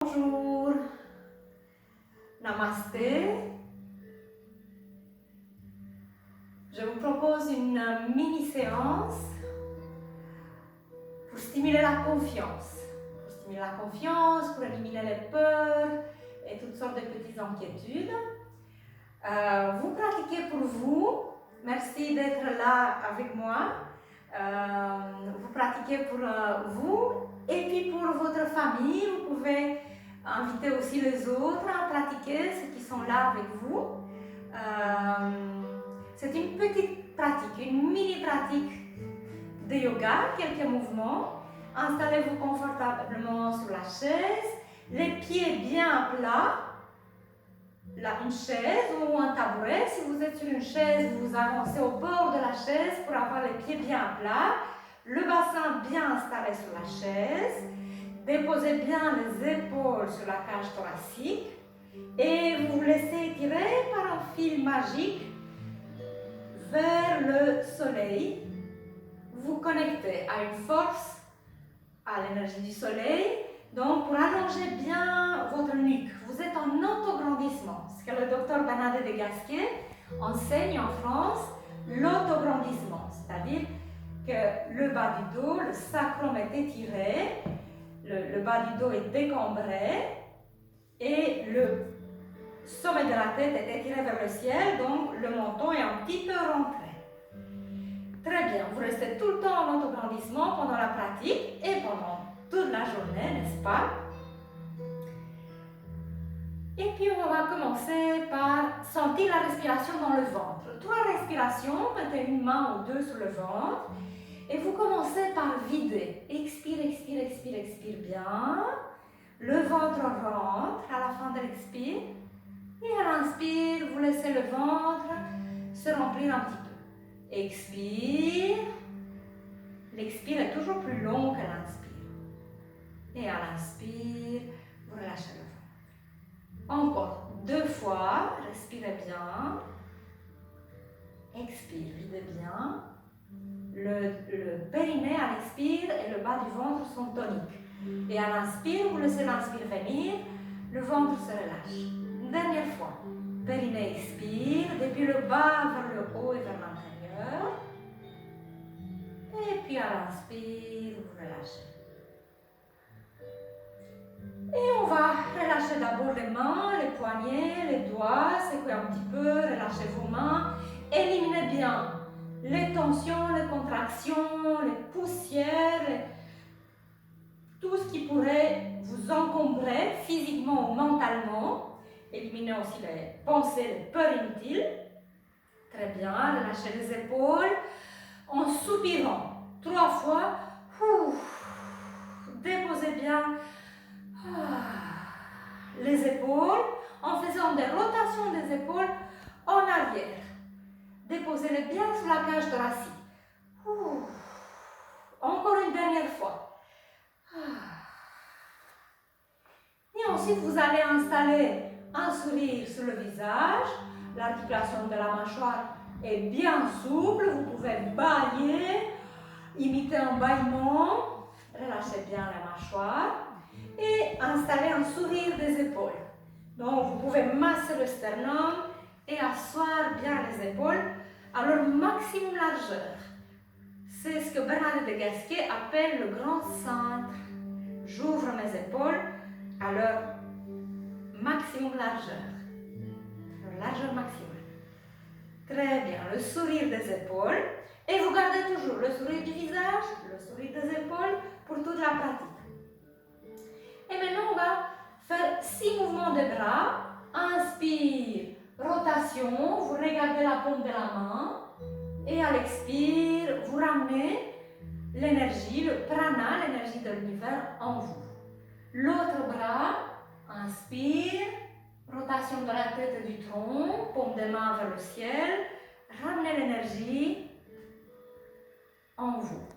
Bonjour, Namasté. Je vous propose une mini-séance pour stimuler la confiance. Pour stimuler la confiance, pour éliminer les peurs et toutes sortes de petites inquiétudes. Vous pratiquez pour vous. Merci d'être là avec moi. Vous pratiquez pour vous et puis pour votre famille. Vous pouvez inviter aussi les autres à pratiquer, ceux qui sont là avec vous. C'est une petite pratique, une mini pratique de yoga, quelques mouvements. Installez-vous confortablement sur la chaise, les pieds bien à plat. Là, une chaise ou un tabouret. Si vous êtes sur une chaise, vous avancez au bord de la chaise pour avoir les pieds bien à plat, le bassin bien installé sur la chaise. Déposez bien les épaules sur la cage thoracique et vous vous laissez tirer par un fil magique vers le soleil. Vous connectez à une force, à l'énergie du soleil. Donc, pour allonger bien votre nuque, vous êtes en autograndissement. Ce que le docteur Bernadette de Gasquet enseigne en France, l'autograndissement. C'est-à-dire que le bas du dos, le sacrum est étiré, le bas du dos est décambré et le sommet de la tête est étiré vers le ciel, donc le menton est un petit peu rentré. Très bien, vous restez tout le temps en autograndissement pendant la pratique et pendant toute la journée, n'est-ce pas? Et puis on va commencer par sentir la respiration dans le ventre. 3 respirations, mettez une main ou 2 sur le ventre et vous commencez par vider. Expire, expire, expire, expire bien. Le ventre rentre à la fin de l'expire et à l'inspire, vous laissez le ventre se remplir un petit peu. Expire. L'expire est toujours plus long que l'inspire. Et à l'inspire, vous relâchez le ventre. Encore 2 fois, respirez bien. Expire, videz bien. Le périnée à l'expire et le bas du ventre sont toniques. Et à l'inspire, vous laissez l'inspire venir, le ventre se relâche. Une dernière fois. Périnée expire, depuis le bas vers le haut et vers l'intérieur. Et puis à l'inspire, vous relâchez. Et on va relâcher d'abord les mains, les poignets, les doigts, secouez un petit peu, relâchez vos mains, éliminez bien les tensions, les contractions, les poussières, tout ce qui pourrait vous encombrer physiquement ou mentalement. Éliminez aussi les pensées, les peurs inutiles. Très bien, relâchez les épaules en soupirant 3 fois. Déposez bien les épaules en faisant des rotations des épaules en arrière. Déposez-les bien sur la cage thoracique. Encore une dernière fois. Et ensuite, vous allez installer un sourire sur le visage. L'articulation de la mâchoire est bien souple. Vous pouvez bâiller, imiter un bâillement. Relâchez bien la mâchoire. Et installer un sourire des épaules. Donc, vous pouvez masser le sternum et asseoir bien les épaules à leur maximum largeur. C'est ce que Bernadette de Gasquet appelle le grand cintre. J'ouvre mes épaules à leur maximum largeur. Leur largeur maximale. Très bien, le sourire des épaules. Et vous gardez toujours le sourire du visage, le sourire des épaules pour toute la pratique. Et maintenant, on va faire 6 mouvements de bras. Inspire, rotation, vous regardez la paume de la main. Et à l'expire, vous ramenez l'énergie, le prana, l'énergie de l'univers en vous. L'autre bras, inspire, rotation de la tête et du tronc, paume des mains vers le ciel. Ramenez l'énergie en vous.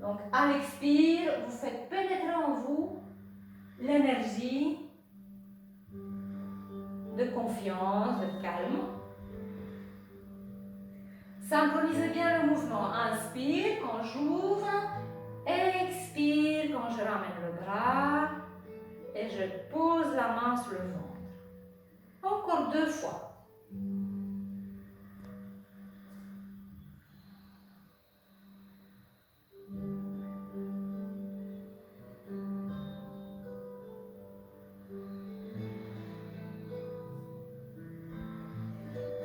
Donc, à l'expire, vous faites pénétrer en vous l'énergie de confiance, de calme. Synchronisez bien le mouvement. Inspire quand j'ouvre, expire quand je ramène le bras et je pose la main sur le ventre. Encore 2 fois.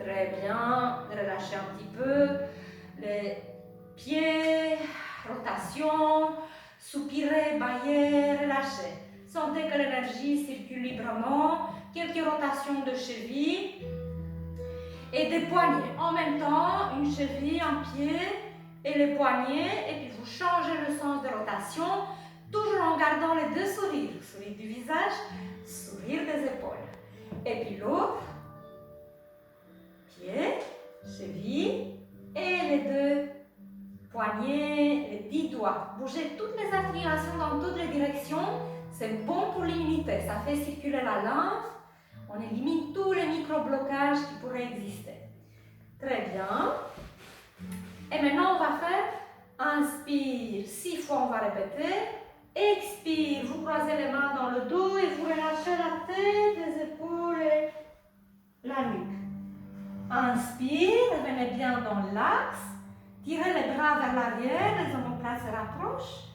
Très bien, relâchez un petit peu les pieds, rotation, soupirez, baillez, relâchez. Sentez que l'énergie circule librement, quelques rotations de cheville et des poignets. En même temps, une cheville, un pied et les poignets, et puis vous changez le sens de rotation, toujours en gardant les 2 sourires. Sourire du visage, sourire des épaules. Et puis l'autre. Pied, cheville et les 2 poignets, les 10 doigts. Bougez toutes les articulations dans toutes les directions. C'est bon pour l'immunité. Ça fait circuler la lymphe. On élimine tous les micro-blocages qui pourraient exister. Très bien. Et maintenant, on va faire inspire. 6 fois, on va répéter. Expire. Vous croisez les mains dans le dos et vous relâchez la tête, les épaules et la nuque. Inspire, revenez bien dans l'axe, tirez les bras vers l'arrière, les omoplates se rapprochent.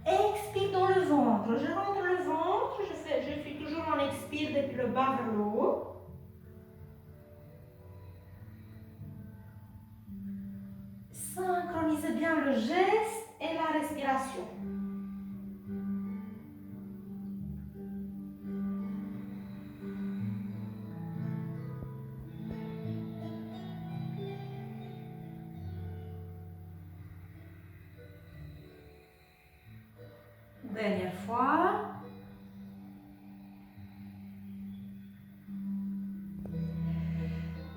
Expire dans le ventre, je rentre le ventre, je suis toujours en expire depuis le bas vers le haut. Synchronisez bien le geste et la respiration. Dernière fois.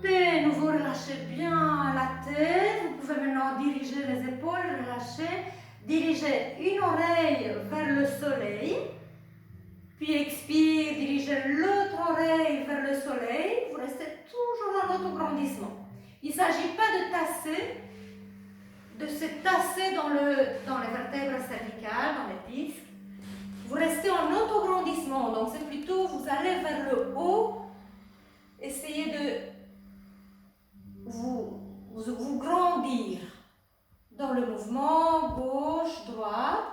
De nouveau, relâchez bien la tête. Vous pouvez maintenant diriger les épaules, relâcher. Dirigez une oreille vers le soleil. Puis expire, dirigez l'autre oreille vers le soleil. Vous restez toujours en autograndissement. Il ne s'agit pas de se tasser dans les vertèbres cervicales, dans les disques. Vous restez en autograndissement, donc c'est plutôt vous allez vers le haut, essayez de vous grandir dans le mouvement gauche, droite,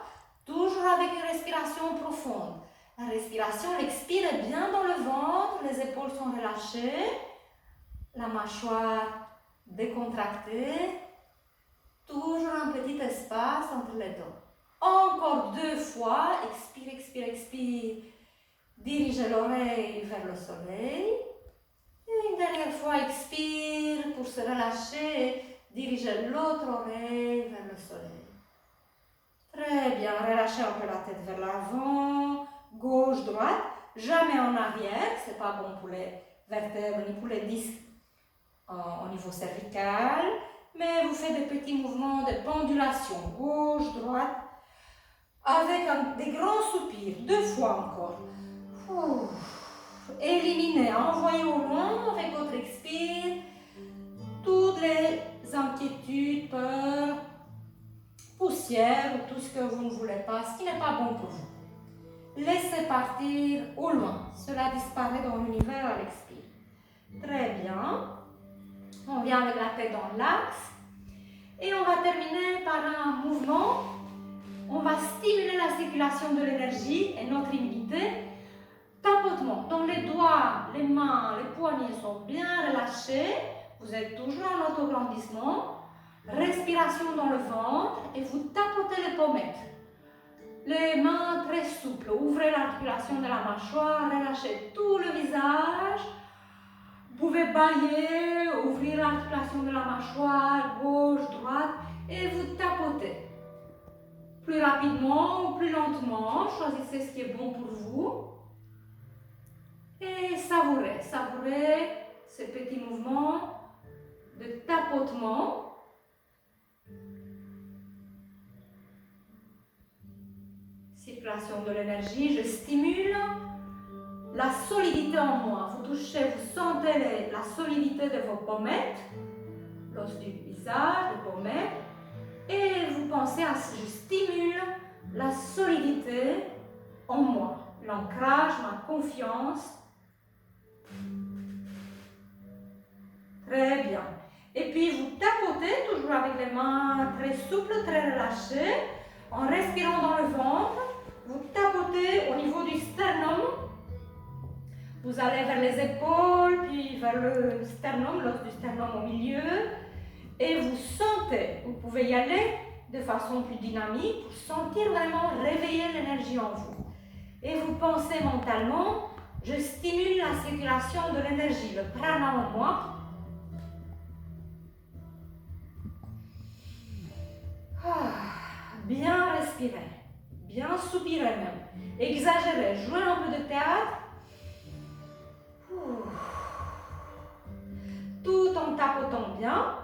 toujours avec une respiration profonde. La respiration, l'expire est bien dans le ventre, les épaules sont relâchées, la mâchoire décontractée, toujours un petit espace entre les dents. Encore 2 fois, expire, expire, expire. Dirigez l'oreille vers le soleil. Et une dernière fois, expire pour se relâcher. Dirigez l'autre oreille vers le soleil. Très bien, relâchez un peu la tête vers l'avant, gauche, droite. Jamais en arrière, ce n'est pas bon pour les vertèbres ni pour les disques au niveau cervical. Mais vous faites des petits mouvements de pendulation, gauche, droite. Avec des grands soupirs, 2 fois encore. Éliminez, envoyez au loin avec votre expire toutes les inquiétudes, peurs, poussière ou tout ce que vous ne voulez pas, ce qui n'est pas bon pour vous. Laissez partir au loin, cela disparaît dans l'univers à l'expire. Très bien, on vient avec la tête dans l'axe et on va terminer par un mouvement. On va stimuler la circulation de l'énergie et notre immunité. Tapotement. Donc les doigts, les mains, les poignets sont bien relâchés. Vous êtes toujours en autograndissement. Respiration dans le ventre et vous tapotez les pommettes. Les mains très souples. Ouvrez l'articulation de la mâchoire, relâchez tout le visage. Vous pouvez bâiller, ouvrir l'articulation de la mâchoire, gauche, droite et vous tapotez. Plus rapidement ou plus lentement, choisissez ce qui est bon pour vous. Et savourez, savourez ces petits mouvements de tapotement. Circulation de l'énergie, je stimule la solidité en moi. Vous touchez, vous sentez la solidité de vos pommettes, l'os du visage, les pommettes. Et vous pensez à je stimule la solidité en moi, l'ancrage, ma confiance. Très bien. Et puis vous tapotez toujours avec les mains très souples, très relâchées, en respirant dans le ventre. Vous tapotez au niveau du sternum. Vous allez vers les épaules, puis vers le sternum, l'os du sternum au milieu. Et vous sentez, vous pouvez y aller de façon plus dynamique pour sentir vraiment réveiller l'énergie en vous. Et vous pensez mentalement, je stimule la circulation de l'énergie, le prana en moi. Bien respirer, bien soupirer même, exagérer, jouer un peu de théâtre, tout en tapotant bien.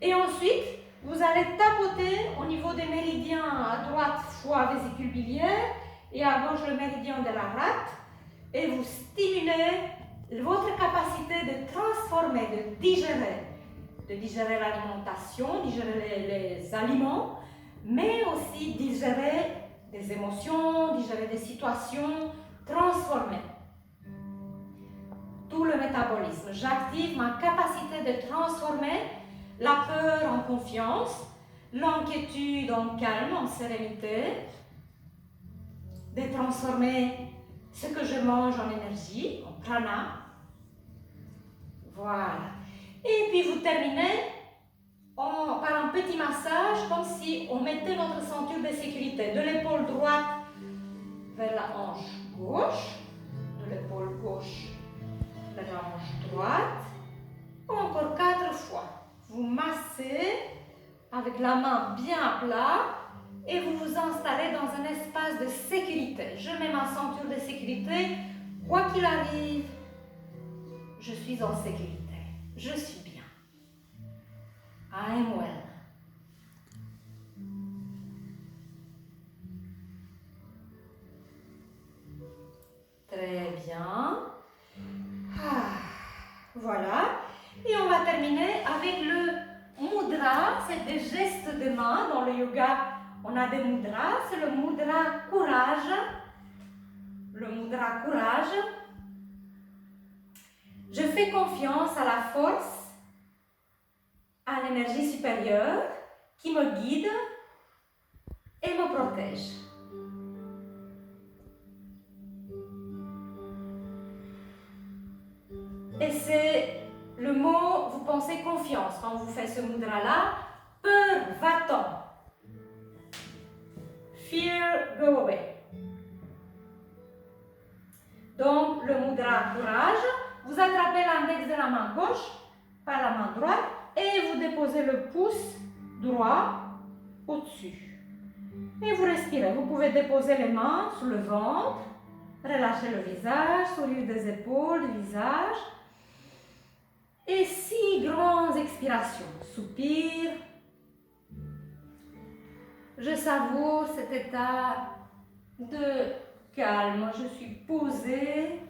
Et ensuite, vous allez tapoter au niveau des méridiens, à droite, foie, vésicule biliaire, et à gauche, le méridien de la rate, et vous stimulez votre capacité de transformer, de digérer l'alimentation, digérer les aliments, mais aussi digérer des émotions, digérer des situations, transformer tout le métabolisme. J'active ma capacité de transformer la peur en confiance, l'inquiétude en calme, en sérénité, de transformer ce que je mange en énergie, en prana. Voilà. Et puis vous terminez par un petit massage, comme si on mettait notre ceinture de sécurité de l'épaule droite vers la hanche gauche, de l'épaule gauche vers la hanche droite, encore 4 fois. Vous massez avec la main bien à plat et vous vous installez dans un espace de sécurité. Je mets ma ceinture de sécurité, quoi qu'il arrive, je suis en sécurité, je suis bien. I am well. Très bien. Voilà. Et on va terminer avec le mudra. C'est des gestes de main. Dans le yoga, on a des mudras. C'est le mudra courage. Le mudra courage. Je fais confiance à la force, à l'énergie supérieure qui me guide et me protège. Et c'est le mot, vous pensez confiance quand vous faites ce mudra-là. Peur, va-t'en. Fear, go away. Donc, le mudra courage, vous attrapez l'index de la main gauche par la main droite et vous déposez le pouce droit au-dessus. Et vous respirez. Vous pouvez déposer les mains sur le ventre, relâcher le visage, sourire des épaules, du visage. Et 6 grandes expirations. Soupir. Je savoure cet état de calme. Je suis posée.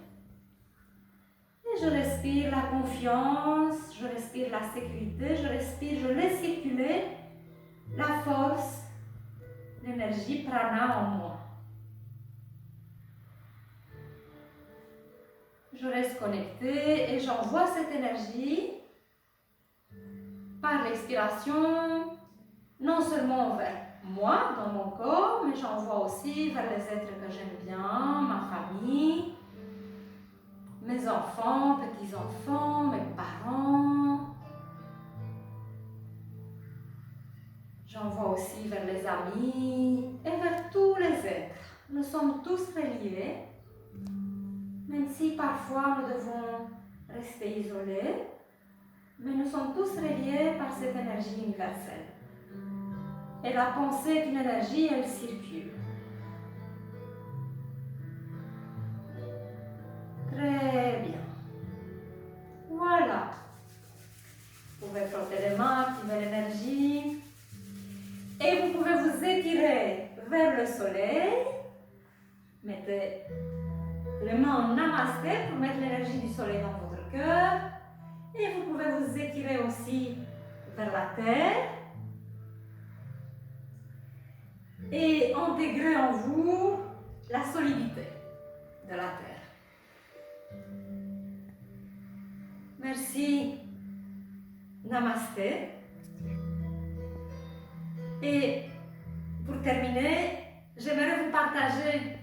Et je respire la confiance, je respire la sécurité, je respire, je laisse circuler la force, l'énergie prana en moi. Je reste connectée et j'envoie cette énergie par l'expiration, non seulement vers moi, dans mon corps, mais j'envoie aussi vers les êtres que j'aime bien, ma famille, mes enfants, petits-enfants, mes parents. J'envoie aussi vers les amis et vers tous les êtres. Nous sommes tous reliés, même si parfois nous devons rester isolés, mais nous sommes tous reliés par cette énergie universelle. Et la pensée est une énergie, elle circule. Très bien. Voilà. Vous pouvez frotter les mains, activer l'énergie. Et vous pouvez vous étirer vers le soleil. Mettez les mains en namasté pour mettre l'énergie du soleil dans votre cœur. Et vous pouvez vous étirer aussi vers la terre. Et intégrer en vous la solidité de la terre. Merci. Namasté. Et pour terminer, j'aimerais vous partager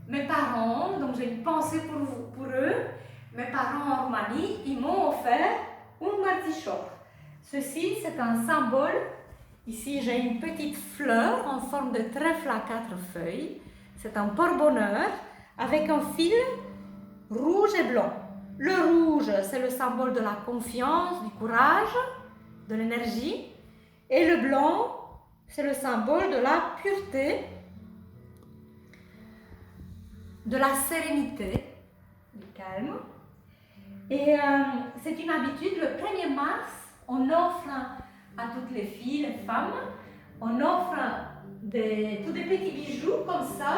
mes parents, donc j'ai une pensée pour eux. Mes parents en Roumanie, ils m'ont offert un martichor. Ceci, c'est un symbole. Ici, j'ai une petite fleur en forme de trèfle à 4 feuilles. C'est un porte-bonheur avec un fil rouge et blanc. Le rouge, c'est le symbole de la confiance, du courage, de l'énergie. Et le blanc, c'est le symbole de la pureté, de la sérénité, du calme. Et c'est une habitude, le 1er mars, on offre à toutes les filles, les femmes, on offre tous des petits bijoux comme ça,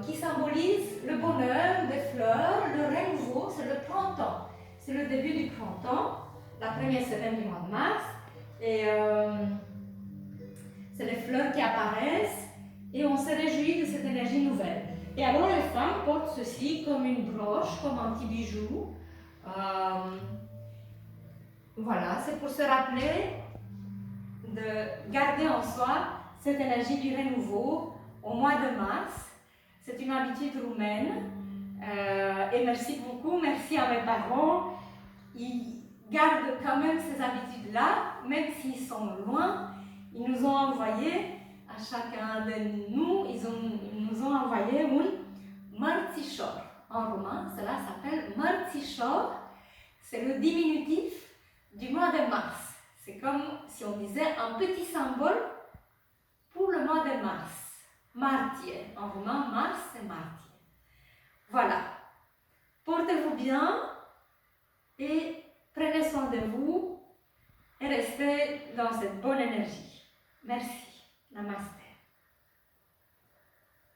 qui symbolisent le bonheur, des fleurs, le renouveau, c'est le printemps. C'est le début du printemps, la première semaine du mois de mars. Et c'est les fleurs qui apparaissent et on se réjouit de cette énergie nouvelle. Et alors les femmes portent ceci comme une broche, comme un petit bijou. Voilà, c'est pour se rappeler de garder en soi cette énergie du renouveau au mois de mars. C'est une habitude roumaine. Et merci beaucoup, merci à mes parents. Ils gardent quand même ces habitudes-là, même s'ils sont loin. Ils nous ont envoyé, à chacun de nous, ils nous ont envoyé un martichor. En roumain, cela s'appelle martichor. C'est le diminutif du mois de mars. C'est comme si on disait un petit symbole pour le mois de mars. Martie. En roumain, mars, c'est martie. Voilà. Portez-vous bien et prenez soin de vous et restez dans cette bonne énergie. Merci. Namasté.